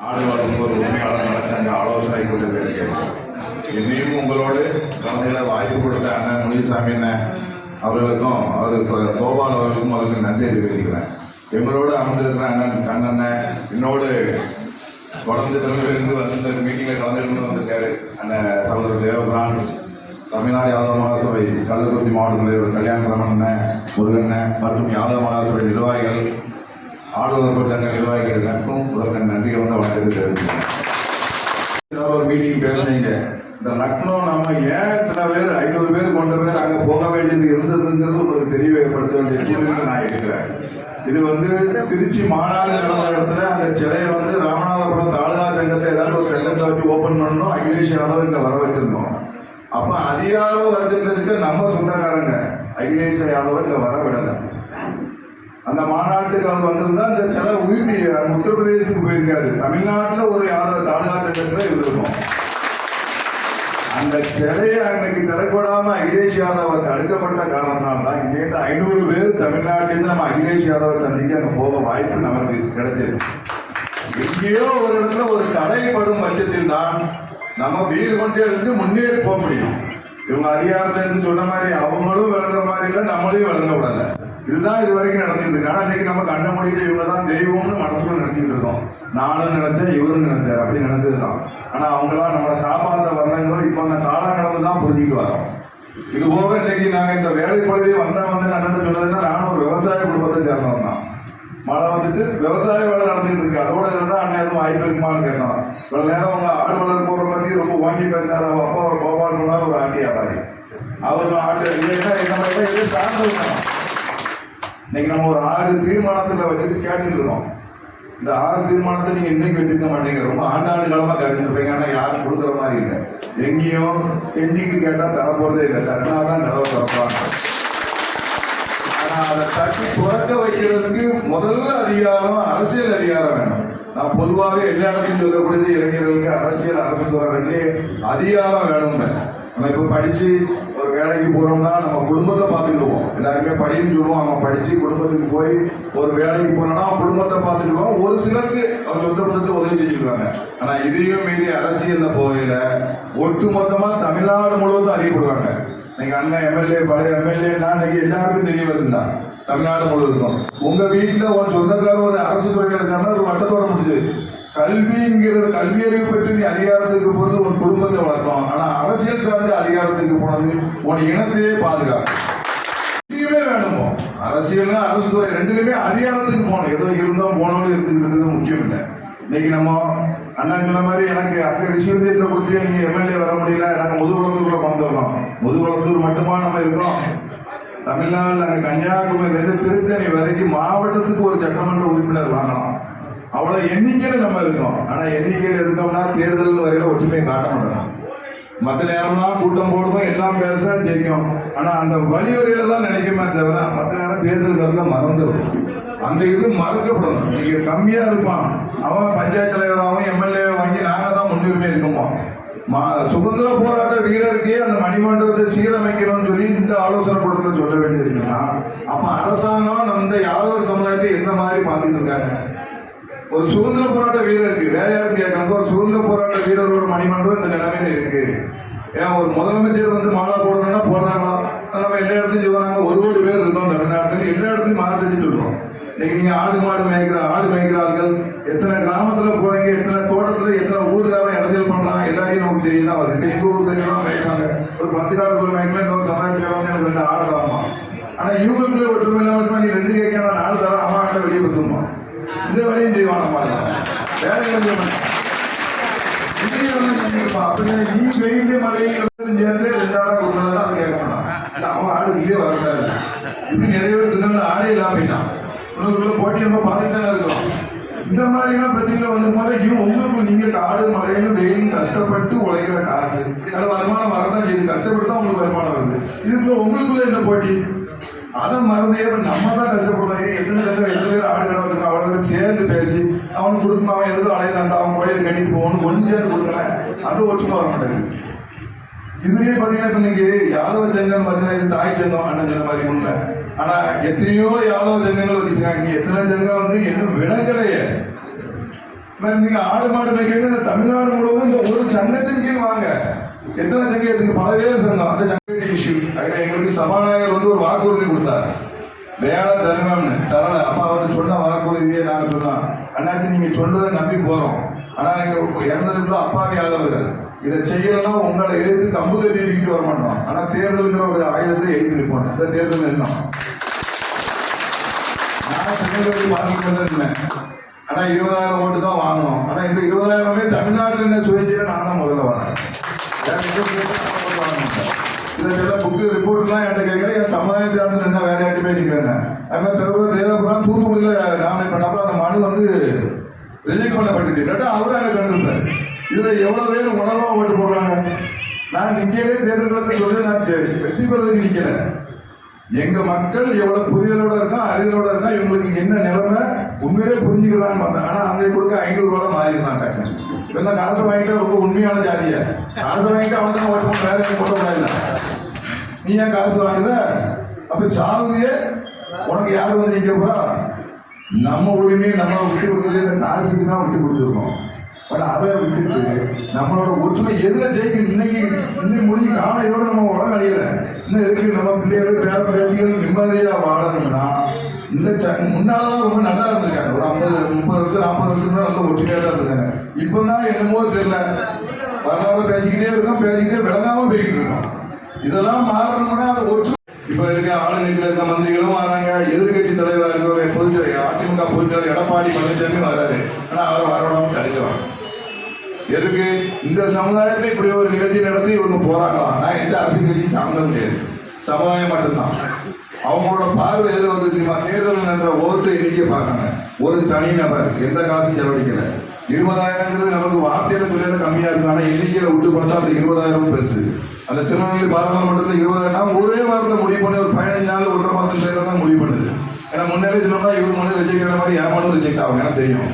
ஆடு வளர்க்கும் ஒரு உண்மையாளர் நலச்சங்க ஆலோசனை கூட்டத்தில் இருக்கிறேன். இன்னும் உங்களோடு கலந்துகளை வாய்ப்பு கொடுத்த அண்ணன் முனிசாமி அண்ணன் அவர்களுக்கும் அவர் கோபால் அவர்களுக்கும் அதுக்கு நன்றி தெரிவிக்கிறேன். எங்களோடு அமர்ந்திருக்கிற அண்ணன் கண்ணண்ணன் என்னோடு தொடர்ந்து தமிழிலிருந்து வந்து இந்த மீட்டிங்கில் கலந்துருந்து வந்திருக்காரு. அண்ணன் சகோதரர் தேவபிரான், தமிழ்நாடு யாதவ மகாசபை கள்ளக்குறிச்சி மாவட்ட தலைவர் கல்யாணரமண்ணன், முருகண்ணன் மற்றும் யாதவ மகாசபை நிர்வாகிகள், ஆளுநர் சங்க நிர்வாகிகள் எல்லாருக்கும் முதல்ல நன்றி வந்து வணக்கத்தை தெரிவிக்கிறேன். ஒரு மீட்டிங் பேசுனீங்க, இந்த லக்னோ நம்ம ஏன் இத்தனை பேர் 500 பேர் கொண்ட பேர் அங்கே போக வேண்டியது இருந்ததுங்கிறது உங்களுக்கு தெரியப்படுத்த வேண்டிய சூழ்நிலை நான் இருக்கிறேன். இது திருச்சி மாநாடு நடந்த இடத்துல அந்த சிலையை ராமநாதபுரம் தாலுகா சங்கத்தை ஏதாவது ஒரு சங்கத்தை வச்சு ஓப்பன் பண்ணணும். அகிலேஷ் யாதவ் இங்கே வர வச்சிருந்தோம். அப்போ அதிகார வர்க்கத்திற்கு நம்ம சொந்தக்காரங்க அகிலேஷ் யாதவ் இங்கே வர விடலை. அந்த மாநாட்டுக்கு அவர் வந்திருந்தா அந்த சிலை உயிர்ப்பி உத்தரப்பிரதேசத்துக்கு போயிருக்காரு. தமிழ்நாட்டில் ஒரு யாதவ தாலுகா சங்கத்தில் இருந்திருக்கும். அந்த சிலையை அன்னைக்கு திறக்கூடாம அகிலேஷ் யாதவ தடுக்கப்பட்ட காரணத்தினால்தான் இங்கேருந்து 500 பேர் தமிழ்நாட்டிலிருந்து நம்ம அகிலேஷ் யாதவ சந்திக்க அங்கே போக வாய்ப்பு நமக்கு கிடைச்சது. எங்கேயோ ஒரு இடத்துல ஒரு தடைப்படும் பட்சத்தில் தான் நம்ம வீடு கொண்டே இருந்து முன்னேறி போக முடியும். இவங்க அதிகாரத்தை இருந்து சொன்ன மாதிரி அவங்களும் விளங்குற மாதிரி இல்லை, நம்மளையும் விளங்க விடலை. இதுதான் இது வரைக்கும் நடந்துட்டு இருக்கு. ஆனால் இன்னைக்கு நம்ம கண்ட முடியல, இவங்க தான் தெய்வம்னு மனசுல நினைச்சிட்டு இருக்கோம். நானும் நினைச்சேன், இவரும் நினைச்சார், அப்படி நினைச்சதுதான். ஆனால் அவங்களாம் நம்மளை காப்பாற்ற வரலங்கிறது இப்போ அந்த காலங்கடந்து தான் புரிஞ்சுட்டு வரோம். இது போக இன்னைக்கு நாங்கள் இந்த வேலை பகுதியை அண்ணன் சொன்னதுன்னா, நானும் ஒரு விவசாய குடும்பத்தை சேர்ந்தவன் தான். மழை விவசாய வேலை நடந்துட்டு இருக்கு. அதோட இருந்தால் அண்ணன் எதுவும் வாய்ப்பு இருக்குமான்னு கேட்டோம். இவ்வளோ நேரம் அவங்க ஆடு வளர்ப்பு போகிற பற்றி ரொம்ப வாங்கி பேசினார். அவங்க அப்பா ஒரு கோபால் சொன்னார், ஒரு ஆண்டி வியாபாரி. அவரும் ஆடு நம்ம இதே சார்ந்து இருக்கணும். இன்னைக்கு நம்ம ஒரு 6 தீர்மானத்தில் வச்சுட்டு கேட்டுட்டு இருக்கோம். இந்த 6 தீர்மானத்தை நீங்க இன்னைக்கு வச்சிருக்க மாட்டீங்க, ரொம்ப ஆண்டாண்டு காலமா கேட்டுட்டு இருப்பீங்க. ஆனா யாரும் கொடுக்குற மாதிரி இல்லை. எங்கேயும் கெஞ்சிக்கிட்டு கேட்டா தரப்போறதே இல்லை. தட்டினாதான் கதவை திறப்பாங்க. ஆனா அதை தட்டி துறக்க வைக்கிறதுக்கு முதல்ல அதிகாரம், அரசியல் அதிகாரம் வேணும். நான் பொதுவாகவே எல்லா இடத்தையும் சொல்லக்கூடியது இளைஞர்களுக்கு அரசியல், அரசு துறை ரெண்டே அதிகாரம் வேணுங்க. நம்ம இப்போ படிச்சு ஒரு வேலைக்கு போறோம்னா நம்ம குடும்பத்தை பார்த்துக்கிடுவோம். எல்லாருமே படின்னு சொல்லுவோம். நம்ம படிச்சு குடும்பத்துக்கு போய் ஒரு வேலைக்கு போனோம்னா குடும்பத்தை பார்த்துக்கிடுவோம். ஒரு சிலருக்கு அவங்க சொந்த குடும்பத்தை உதவி செஞ்சுக்குவாங்க. ஆனா இதையும் மீறி அரசியல்ல போகையில ஒட்டு மொத்தமா தமிழ்நாடு முழுவதும் அறியப்படுவாங்க. இன்னைக்கு அண்ணன் எம்எல்ஏ, பழைய எம்எல்ஏன்னா இன்னைக்கு எல்லாருக்கும் தெரிய வருதுல்ல, தமிழ்நாடு முழுவதும். உங்க வீட்டுல ஒரு சொந்தக்காரர் ஒரு அரசு துறையில இருக்காருன்னா ஒரு வட்டத்தோட முடிஞ்சது. கல்விங்கிறது, கல்வி அறிவு பெற்று நீ அதிகாரத்துக்கு போறது உன் குடும்பத்தை வளர்த்தோம். ஆனா அரசியல் சார்ந்த அதிகாரத்துக்கு போனது உன் இனத்தையே பாதுகாக்கும் வேணுமோ. அரசியல், அரசு துறை ரெண்டுலையுமே அதிகாரத்துக்கு போகணும். ஏதோ இருந்தோம் போனோம்னு இருந்துக்கிட்டது முக்கியம் இல்லை. இன்னைக்கு நம்ம அண்ணா சொன்ன மாதிரி எனக்கு அங்க ரிஷிவந்தியத்தில் கொடுத்து நீங்க எம்எல்ஏ வர முடியல, நாங்க முதுகுளத்தூர்ல கொண்டு வரணும். முதுகுளத்தூர் மட்டுமா நம்ம இருக்கோம்? தமிழ்நாடு நாங்கள் கன்னியாகுமரியிலிருந்து திருத்தணி வரைக்கும் மாவட்டத்துக்கு ஒரு சட்டமன்ற உறுப்பினர் வாங்கலாம். அவ்வளவு எண்ணிக்கையில நம்ம இருக்கோம். ஆனா எண்ணிக்கையில் இருக்கோம்னா தேர்தல் வரையில ஒற்றுமையை காட்ட மாட்டோம். மற்ற நேரம்லாம் கூட்டம் போடுவோம், எல்லாம் பேச ஜெயிக்கும். ஆனா அந்த வழி வரையில தான் நினைக்குமே தவிர மற்ற நேரம் தேர்தல் காலத்துல மறந்துடும். அந்த இது மறக்கப்படணும். நீங்க கம்மியா இருப்பான், அவன் பஞ்சாயத்து தலைவராகவும் எம்எல்ஏ வாங்கி நாங்க தான் முன்னுரிமை இருக்குமோ. சுதந்திர போராட்ட வீரருக்கே அந்த மணிமண்டபத்தை சீரமைக்கணும்னு சொல்லி இந்த ஆலோசனை கூடத்துல சொல்ல வேண்டியது இருக்குன்னா, அப்ப அரசாங்கம் நம்ம யாதவ சமுதாயத்தை எந்த மாதிரி பார்த்துட்டு இருக்காங்க? ஒரு சுதந்திர போராட்ட வீரருக்கு வேற யாரும் கேட்கறது, ஒரு சுதந்திர போராட்ட வீரர் ஒரு மணிமண்டபம் இந்த நிலைமையில இருக்கு. ஏன் ஒரு முதலமைச்சர் மாலை போடணும்னா போடுறாங்களா? நம்ம எல்லா இடத்தையும் சொல்றாங்க. 1 கோடி பேர் இருக்கோம் தமிழ்நாட்டில், எல்லா இடத்தையும் மாற்றி சொல்றோம். இன்னைக்கு நீங்க ஆடு மேய்க்கிறார்கள், எத்தனை கிராமத்துல போறீங்க, எத்தனை தோட்டத்துல, எத்தனை ஊருக்காரன் இடத்தில் பண்றாங்க, எல்லாரையும் நமக்கு தெரியும். வருது எங்க ஊர் தெரியும் மேய்க்காங்க. ஒரு 10 காலத்துல மேய்க்கல, இன்னொரு சமுதாயத்தில் எனக்கு 2 ஆடு தாமா. ஆனா இவங்களுக்குள்ள ஒற்றுமை இல்லாம நீ 2 கேட்க 4 தர அம்மா ஆட்டை வெளியே கொடுத்துமா. இந்த வேலையும் செய்வான வேலைகள் நீ வெயிலே மழையும் சேர்ந்து 2 ஆடா கொடுக்கணும் அது கேட்க மாட்டான். அவன் ஆடு இல்லையே வரக்கூடாது. இப்படி நிறைய பேர் திருநாள் ஆடே இல்லாம போயிட்டான். உங்களுக்குள்ள போட்டி நம்ம பார்த்துட்டு தானே இருக்கிறோம். இந்த மாதிரிலாம் பிரச்சனைகள் வந்து போது உங்களுக்கு நீங்க காடு மழையிலும் வெயிலும் கஷ்டப்பட்டு உழைக்கிற காசு அது வருமானம் வரதான் செய்யுது. கஷ்டப்பட்டு தான் உங்களுக்கு வருமானம் வருது. இதுக்குள்ள உங்களுக்குள்ள என்ன போட்டி? அதை மறந்தே நம்ம தான் கஷ்டப்படுறோம். எத்தனை பேர் ஆடு கடை வச்சிருக்கோம், அவ்வளோ பேர் சேர்ந்து பேசி அவனுக்கு கொடுக்கணும், அவன் எதுவும் அலையில அவன் கோயிலுக்கு கட்டிட்டு போகணும், ஒன்று சேர்ந்து கொடுக்குறேன். அது ஒற்றுமை வர மாட்டேங்குது. இதுலயே பாத்தீங்கன்னா இப்ப இன்னைக்கு யாதவ சங்கம் பாத்தீங்கன்னா இது தாய் சங்கம் அண்ணன் சொன்ன மாதிரி உண்மை. ஆனா எத்தனையோ யாதவ சங்கங்கள் வச்சிருக்காங்க. எத்தனை சங்கம் இன்னும் விலங்கலையே நீங்க ஆடு மாடு மேய்க்கிறது தமிழ்நாடு முழுவதும் இந்த ஒரு சங்கத்தின் கீழ் வாங்க. எத்தனை சங்கத்துக்கு பலவே சங்கம், அந்த சங்க இஷ்யூ. அதில் எங்களுக்கு சபாநாயகர் வந்து ஒரு வாக்குறுதி கொடுத்தார், வேலை தருணம்னு தரல. அப்ப அவர் சொன்ன வாக்குறுதியை நாங்க சொன்னோம், அண்ணாச்சி நீங்க சொன்னதை நம்பி போறோம், ஆனா எங்க இறந்ததுக்குள்ள அப்பாவி ஆதவர்கள் இதை செய்யலன்னா உங்களை எதிர்த்து கம்பு கட்டிட்டு வர மாட்டோம். ஆனா தேர்தலுங்கிற ஒரு ஆயுதத்தை எழுதி இருப்போம். இந்த தேர்தல் என்ன நான் சென்னையில் வாங்கி கொண்டிருந்தேன், ஆனா 20,000 ஓட்டு தான் வாங்கணும். ஆனா இந்த 20,000மே தமிழ்நாட்டில் என்ன சுயேட்சையில நான் தான் முதல்ல வரேன். இதெல்லாம் புக்கு ரிப்போர்ட்லாம் என்கிட்ட கேட்கல, என் சமுதாயத்தில் என்ன வேற யார்ட்டுமே நிற்கிறேன். அது மாதிரி சிவபுரம் தேவபுரம் தூத்துக்குடியில் நாமினேட் பண்ணப்போ அந்த மனு வந்து ரிஜெக்ட் பண்ணப்பட்டு கேட்டா அவரு அங்கே கண்டிருப்பார். இதுல எவ்வளவு பேர் உணர்வா ஓட்டு போடுறாங்க. நான் நிக்கலே தேர்தல் சொல்லி நான் வெற்றி பெறதுக்கு நிக்கல. எங்க மக்கள் எவ்வளவு புரிதலோட இருக்கா, அறிதலோட இருக்கா, இவங்களுக்கு என்ன நிலைமை உண்மையிலே புரிஞ்சுக்கலான்னு பார்த்தேன். ஆனா அங்கே கொடுக்க 500 ரூபாய் மாறிடுறான் டக்குன்னு. இப்ப காசை வாங்கிட்டா ரொம்ப உண்மையான ஜாதிய, காசை வாங்கிட்டு அவனுக்கு ஓட்டு போட்டு வேற எங்க போட கூடாது. நீ ஏன் காசு வாங்குத? அப்ப சாவுதியே உனக்கு யாரு வந்து நிக்க போறா? நம்ம உரிமையை நம்ம விட்டு கொடுக்குறது இந்த காசுக்கு தான் விட்டு கொடுத்துருக்கோம். பட் அதை விட்டுட்டு நம்மளோட ஒற்றுமை எதுல ஜெயிக்கணும்? இன்னைக்கு முடிஞ்சு காலம் இதோட நம்ம உலகம் அடையல. இன்னும் இருக்கு நம்ம பிள்ளைகள் பேர பேத்திகள் நிம்மதியா வாழணும்னா இந்த முன்னாலதான் ரொம்ப நல்லா இருந்திருக்காங்க. ஒரு 50, 30 வருஷம் 40 வருஷத்துக்கு நல்ல ஒற்றுமையா தான் இருந்திருக்காங்க. இப்பதான் என்னமோ தெரியல, வரலாறு பேசிக்கிட்டே இருக்கோம், பேசிக்கிட்டே விளங்காம பேசிக்கிட்டு இருக்கோம். இதெல்லாம் மாறணும்னா அது ஒற்றுமை. இப்ப இருக்க ஆளுங்கட்சியில் இருக்க மந்திரிகளும் வராங்க, எதிர்கட்சி தலைவராக இருக்க பொதுச்செயலர் அதிமுக பொதுச்செயலர் எடப்பாடி பழனிசாமி வராரு. ஆனா அவர் வரவிடாம தடுக்கிறாங்க. எதுக்கு? இந்த சமுதாயத்தை இப்படி ஒரு நிகழ்ச்சி நடத்தி இவங்க போறாங்களா? நான் எந்த அரசியல் கட்சியும் சார்ந்த முடியாது, சமுதாயம் மட்டும்தான். அவங்களோட பார்வை எது வந்து தெரியுமா? தேர்தல் என்ற ஓட்டு எண்ணிக்கை பார்க்காங்க. ஒரு தனிநபர் எந்த காசும் செலவழிக்கல. 20,000 நமக்கு வார்த்தையில தொழில கம்மியா இருக்கு, ஆனா எண்ணிக்கையில விட்டு பார்த்தா அந்த 20,000 பெருசு. அந்த திருநெல்வேலி பாராளுமன்றத்தில் 20,000 ஒரே வாரத்தை முடிவு பண்ணி ஒரு 15 நாள் 1.5 மாதம் தேர்தல் தான் முடிவு பண்ணுது. ஏன்னா முன்னாலே சொன்னோம்னா இவர் முன்னே ரிஜெக்ட் ஆன மாதிரி ஏமாலும் ரிஜெக்ட் ஆகும், எனக்கு தெரியும்.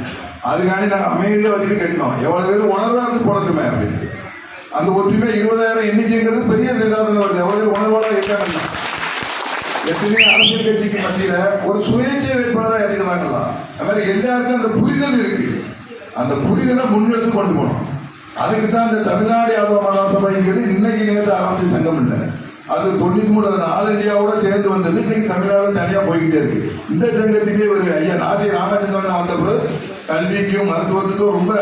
அதுக்காண்டி நாங்கள் அமைதியாக வச்சுட்டு கட்டணும், எவ்வளவு பேர் உணர்வா இருந்து போடட்டுமே அப்படின்னு. அந்த ஒற்றுமை 20,000 எண்ணிக்கைங்கிறது பெரிய இதாக வருது. எவ்வளவு பேர் உணர்வாக இருக்காங்க. எத்தனையோ அரசியல் கட்சிக்கு மத்தியில ஒரு சுயேட்சை வேட்பாளராக எடுக்கிறாங்களா? அது மாதிரி எல்லாருக்கும் அந்த புரிதல் இருக்கு. அந்த புரிதலை முன்னெடுத்து கொண்டு போகணும். அதுக்கு தான் இந்த தமிழ்நாடு யாதவ மகாசபைங்கிறது இன்னைக்கு நேற்று ஆரம்பிச்ச சங்கம் இல்லை. அது 93 ஆல் இந்தியாவோட சேர்ந்து வந்தது. இன்னைக்கு தமிழ்நாடு தனியா போய்கிட்டே இருக்கு. இந்த சங்கத்துக்கே ஒரு ஐயா நாசி ராமச்சந்திரன் வந்த பிறகு கல்விக்கும் மருத்துவத்துக்கும் ரொம்ப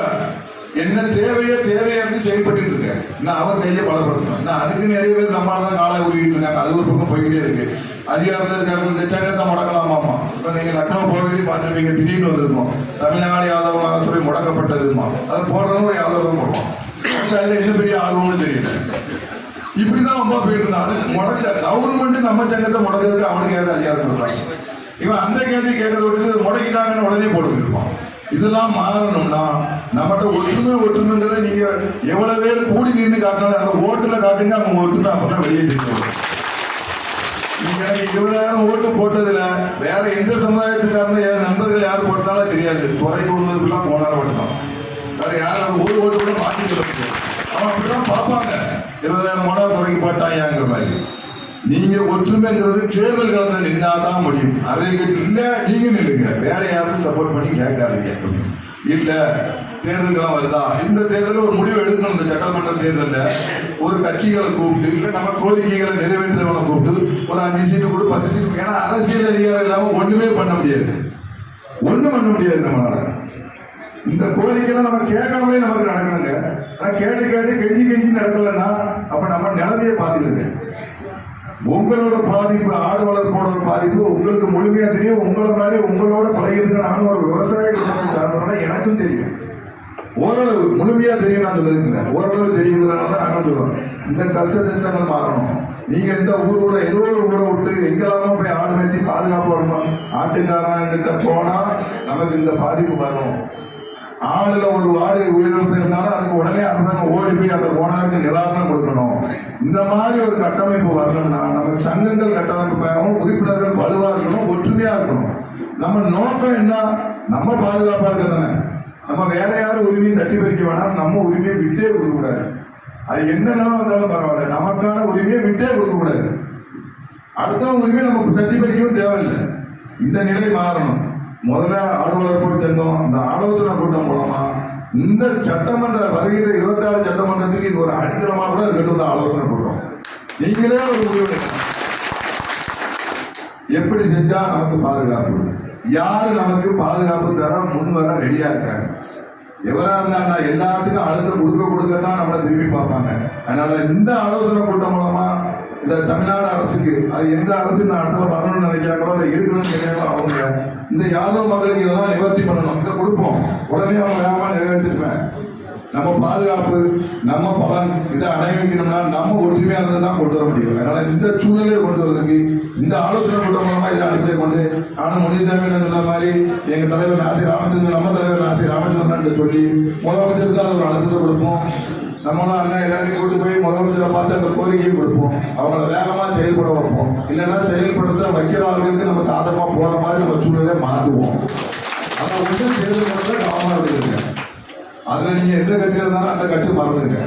என்ன தேவையா இருந்து செயல்பட்டு இருக்கேன். நான் அவர் கையை பலப்படுத்தணும். நான் அதுக்கு நிறைய பேர் நம்மளால தான் காலை உருவிட்டு இருக்காங்க. அது ஒரு பக்கம் போய்கிட்டே இருக்கு. அதிகாரத்தில் இருக்கிற சங்கத்தை முடக்கலாமாமா. இப்ப நீங்க லக்னோ போய் பார்த்துருப்பீங்க, திடீர்னு வந்திருக்கோம் தமிழ்நாடு யாதவ மகாசபை முடக்கப்பட்டதுமா. அதை போடுறவங்க ஒரு யாதவம் போடுவோம். என்ன பெரிய ஆர்வம்னு தெரியல. இப்படிதான் ரொம்ப போயிட்டு இருந்தான். அது முடக்க கவர்மெண்ட் நம்ம சங்கத்தை முடக்கிறதுக்கு அவனுக்கு ஏதாவது அதிகாரம் கொடுத்தாங்க. இவன் அந்த கேள்வி கேட்கறத விட்டு முடக்கிட்டாங்கன்னு உடனே போட்டு இருப்பான். இதெல்லாம் மாறணும்னா நம்மகிட்ட ஒற்றுமைங்கிறத நீங்க எவ்வளவு பேர் கூடி நின்று காட்டினாலும் அந்த ஓட்டுல காட்டுங்க. அவங்க ஒற்றுமை அப்பதான் வெளியே தெரியும். நீங்க 20,000 ஓட்டு போட்டதுல வேற எந்த சமுதாயத்துக்காரங்க என் நண்பர்கள் யார் போட்டாலும் தெரியாது. துறைக்கு உள்ளதுக்குலாம் போனார் மட்டும்தான். வேற யாரும் ஒரு ஓட்டு கூட மாற்றி சொல்ல. அவன் அப்படிதான் பார்ப்பாங்க. 20,000 போனார் துறைக்கு போட்டாங்கிற மாதிரி. நீங்க ஒற்றுமைங்கிறது தேர்தல் காலத்தில் நின்னாதான் முடியும். அரசியல் கட்சி இல்ல நீங்க நில்லுங்க, வேற யாருக்கும் சப்போர்ட் பண்ணி கேட்காதீங்க. இல்ல தேர்தல்கள்லாம் வருதா, இந்த தேர்தலில் ஒரு முடிவு எடுக்கணும். இந்த சட்டமன்ற தேர்தலில் ஒரு கட்சிகளை கூப்பிட்டு இல்ல நம்ம கோரிக்கைகளை நிறைவேற்றவங்களை கூப்பிட்டு ஒரு 5 சீட்டு கூட 10 சீட்டு. ஏன்னா அரசியல் அதிகாரம் இல்லாம ஒண்ணுமே பண்ண முடியாது, ஒண்ணும் பண்ண முடியாது நம்மளால. இந்த கோரிக்கைலாம் நம்ம கேட்காமலே நமக்கு நடக்கணுங்க. ஆனா கேட்டு கெஞ்சி நடக்கலன்னா அப்ப நம்ம நிலைமையை பார்த்துக்கங்க. உங்களோட பாதிப்பு, ஆடு வளர்ப்போட பாதிப்பு உங்களுக்கு முழுமையா தெரியும். உங்களை மாதிரி உங்களோட பழகிருக்க நானும் ஒரு விவசாய குடும்பத்தை சார்ந்தவங்க, எனக்கும் தெரியும். ஓரளவு முழுமையா தெரியும். நான் சொல்லுங்க ஓரளவு தெரியுங்கிறனால தான் நாங்கள் சொல்றோம். இந்த கஷ்ட நஷ்டங்கள் மாறணும். நீங்க இந்த ஊரோட ஏதோ ஒரு ஊரை விட்டு எங்கெல்லாமோ போய் ஆடு வச்சு பாதுகாப்பு வரணும். ஆட்டுக்காரங்கிட்ட போனா நமக்கு இந்த பாதிப்பு வரும். ஆளுல ஒரு வாடு உயிரிழப்பு இருந்தாலும் அதுக்கு உடனே அரசாங்கம் ஓடி போய் அந்த ஓனருக்கு நிவாரணம் கொடுக்கணும். இந்த மாதிரி ஒரு கட்டமைப்பு வரணும்னா நம்ம சங்கங்கள் கட்டமைப்பு உறுப்பினர்கள் வலுவா இருக்கணும், ஒற்றுமையா இருக்கணும். நம்ம நோக்கம் என்ன? நம்ம பாதுகாப்பா இருக்க தானே. நம்ம வேற யாரும் உரிமையை தட்டி பறிக்க வேணாம். நம்ம உரிமையை விட்டே கொடுக்க கூடாது. அது எந்த நிலம் வந்தாலும் பரவாயில்ல, நமக்கான உரிமையை விட்டே கொடுக்க கூடாது. அடுத்தவங்க உரிமையை நமக்கு தட்டி பறிக்கவும் தேவையில்லை. இந்த நிலை மாறணும். முதல்ல ஆடு வளர்ப்பு சங்கம் இந்த ஆலோசனை கூட்டம் மூலமா இந்த சட்டமன்ற வருகிற 26 சட்டமன்றத்துக்கு இது ஒரு அடித்தளமா கூட இருக்கட்டும் ஆலோசனை பண்றோம். நீங்களே ஒரு முடிவு எப்படி செஞ்சா நமக்கு பாதுகாப்பு, யாரு நமக்கு பாதுகாப்பு தர முன் வர ரெடியா இருக்காங்க. எவரா இருந்தா எல்லாத்துக்கும் அழுத்தம் கொடுக்கத்தான் நம்மளை திரும்பி பார்ப்பாங்க. அதனால இந்த ஆலோசனை கூட்டம் மூலமா இந்த தமிழ்நாடு அரசுக்கு, அது எந்த அரசு இந்த இடத்துல வரணும்னு நினைக்கிறாங்களோ இல்லை இருக்கணும்னு நினைக்கிறாங்களோ அவங்க இந்த யாதவ மக்களுக்கு இதெல்லாம் நிவர்த்தி பண்ணணும். இதை கொடுப்போம், உடனே அவங்க வேகமா நிறைவேற்றிருப்பேன். நம்ம பாதுகாப்பு, நம்ம பலன், இதை அடைவிக்கணும்னா நம்ம ஒற்றுமையா இருந்து தான் கொண்டு வர முடியும். அதனால இந்த சூழ்நிலையை கொண்டு வரதுக்கு இந்த ஆலோசனை கூட்டம் மூலமா இதை அடிப்படை கொண்டு நானும் முனிசாமி சொன்ன மாதிரி எங்க தலைவர் நாசி ராமச்சந்திரன், நம்ம தலைவர் நாசி ராமச்சந்திரன் சொல்லி முதலமைச்சருக்கு அது ஒரு அழுத்தத்தை கொடுப்போம். நம்மளும் அண்ணன் எல்லாரையும் கூட்டு போய் முதலமைச்சரை பார்த்து அந்த கோரிக்கையும் கொடுப்போம். அவங்கள வேகமா செயல்பட வைப்போம். இல்லைன்னா செயல்படுத்த வைக்கிறவர்களுக்கு நம்ம சாதகமா போற மாதிரி நம்ம சூழ்நிலையை மாற்றுவோம். அதை வந்து தேர்தல் கவனமா இருக்குங்க. அதுல நீங்க எந்த கட்சியில இருந்தாலும் அந்த கட்சி மறந்துங்க.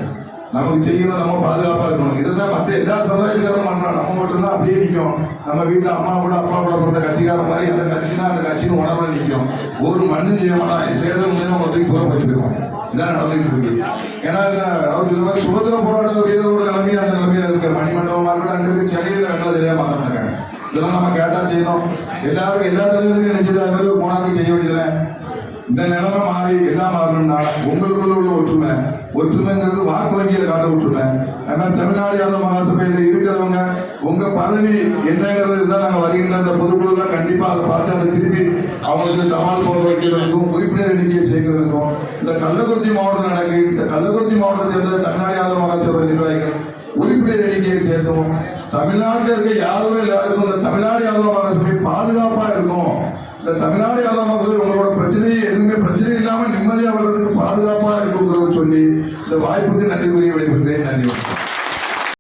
நமக்கு செய்யணும், நம்ம பாதுகாப்பா இருக்கணும். இதுதான் மற்ற எல்லா சமுதாயத்துக்காரும் பண்றோம். நம்ம மட்டும்தான் அப்படியே நிற்கும். நம்ம வீட்டுல அம்மா கூட அப்பா கூட பிறந்த கட்சிக்கார மாதிரி அந்த கட்சினா அந்த கட்சின்னு உணர்வு நிற்கும். ஒரு மண்ணு செய்ய மாட்டான். தேர்தல் முடியும் நம்ம தூக்கி தூரப்பட்டு போயிடுவோம். இதான் நடந்துட்டு இருக்கு. ஏன்னா இந்த அவர் சொல்ற மாதிரி சுதந்திர போராட்ட வீரரோட நிலைமையா அந்த நிலைமையில இருக்க மணிமண்டபமா இருக்கட்டும், அங்க இருக்க சென்னையில வெங்கல தெரியாம மாட்டாங்க. இதெல்லாம் நம்ம கேட்டா செய்யணும். எல்லாருக்கும் எல்லா தலைவருக்கும் நினைச்சது அது மாதிரி போனாலும் செய்ய வேண்டியதுல இந்த நிலைமை மாறி எல்லாம் மாறணும்னா உங்களுக்குள்ள உள்ள ஒற்றுமைங்கிறது வாக்கு வங்கியில காட்ட ஒற்றுமை. அதனால தமிழ்நாடு யாதவ மகாசபையில இருக்கிறவங்க உங்க பதவி என்னங்கிறது இருந்தா நாங்க வருகின்ற அந்த பொதுக்குழு கண்டிப்பா அதை பார்த்து அதை திருப்பி அவங்களுக்கு தபால் போக வைக்கிறதுக்கும் உறுப்பினர் எண்ணிக்கையை சேர்க்கிறதுக்கும் இந்த கள்ளக்குறிச்சி மாவட்டம் நடக்கு. இந்த கள்ளக்குறிச்சி மாவட்டத்தை சேர்ந்த தமிழ்நாடு யாதவ மகாசபை நிர்வாகிகள் உறுப்பினர் எண்ணிக்கையை சேர்த்தும் தமிழ்நாட்டில் இருக்க யாரும் எல்லாருக்கும் இந்த தமிழ்நாடு யாதவ மகாசபை பாதுகாப்பா இருக்கும். இந்த தமிழ்நாடு யாதவ மகாசபை உங்களோட பிரச்சனையை எதுவுமே பிரச்சனை இல்லாம நிம்மதியா வர்றதுக்கு பாதுகாப்பா இருக்குங்கிறத சொல்லி இந்த வாய்ப்புக்கு நன்றி கூறி விடைபெறுகிறேன். நன்றி.